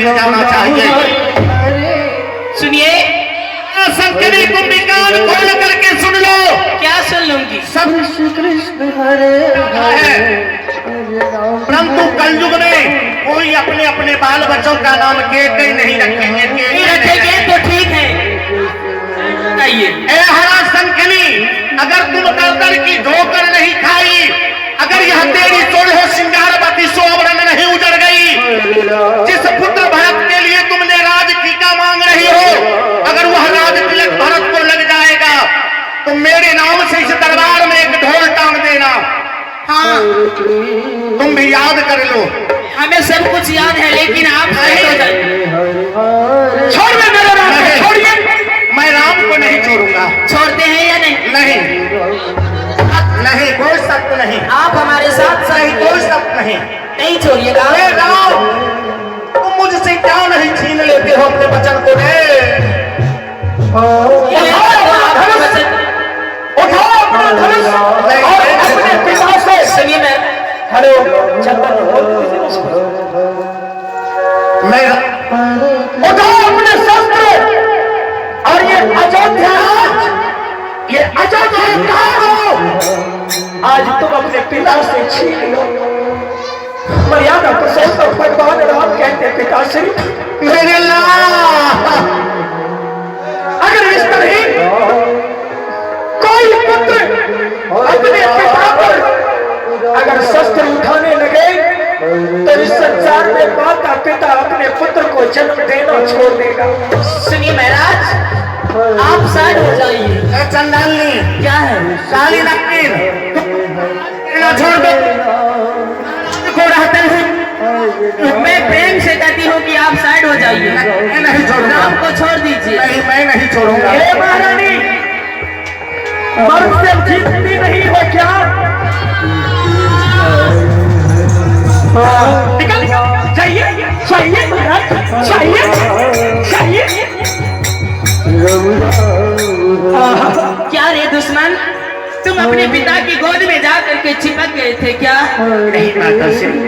मिल जाना चाहिए। सुनिए संकरी कुंभिकान खोल करके सुन लो। क्या सुन लूंगी? सब कृष्ण हरे हरे, परंतु कलयुग में कोई अपने अपने बाल बच्चों का नाम के नहीं रखेंगे। नहीं रखेंगे तो ठीक है। आइए ए हरा संकनी, अगर तुम करकर की धोकर नहीं खाई, अगर यह तेरी सोलह श्रृंगारवती सोवरन नहीं उजड़ गई, जिस पुत्र भरत के लिए तुमने राज टीका मांग रही हो, अगर वह राज तिलक भरत को लग जाएगा तो मेरे नाम से इस दरबार में एक ढोल टांग देना। हाँ तुम भी याद कर लो। हमें सब कुछ याद है, लेकिन आप छोड़ दे मेरा राम, छोड़िए। मैं राम को नहीं छोड़ूंगा। छोड़ते हैं या नहीं? नहीं, कोई शर्त नहीं। आप हमारे साथ नहीं, कोई शर्त नहीं। नहीं छोड़िएगा। राम, तुम मुझसे क्या नहीं छीन लेते हो अपने वचन को? उठाओ अपना धनुष और अपने पिता से। सुनिए मैं हेलो, मैं उठाओ अपने शस्त्र और ये अयोध्या, ये अयोध्या हो, आज तुम अपने पिता से छीन लो। मर्यादा पुरुषोत्तम भगवान राम कहते पिताश्री, मेरे लाल, अगर इस तरह कोई पुत्र अपने पिता पर अगर शस्त्र उठाने लगे तो इस संसार में माता पिता अपने पुत्र को जन्म देना छोड़ देगा। सुनिए महाराज, आप साइड हो जाइए। चंडाली क्या है? काली नकीर, छोड़ दो। मैं प्रेम से कहती हूँ कि आप साइड हो जाइए। मैं नहीं छोड़ूंगा। राम को छोड़ दीजिए। नहीं, मैं नहीं छोड़ूंगा। हे महारानी, मर्द से जीतती नहीं हो क्या? निकल चाहिए, चाहिए महाराज, चाहिए, चाहिए। क्या रे दुश्मन, तुम अपने पिता की गोद में जा करके चिपक गए थे क्या? नहीं माता श्री।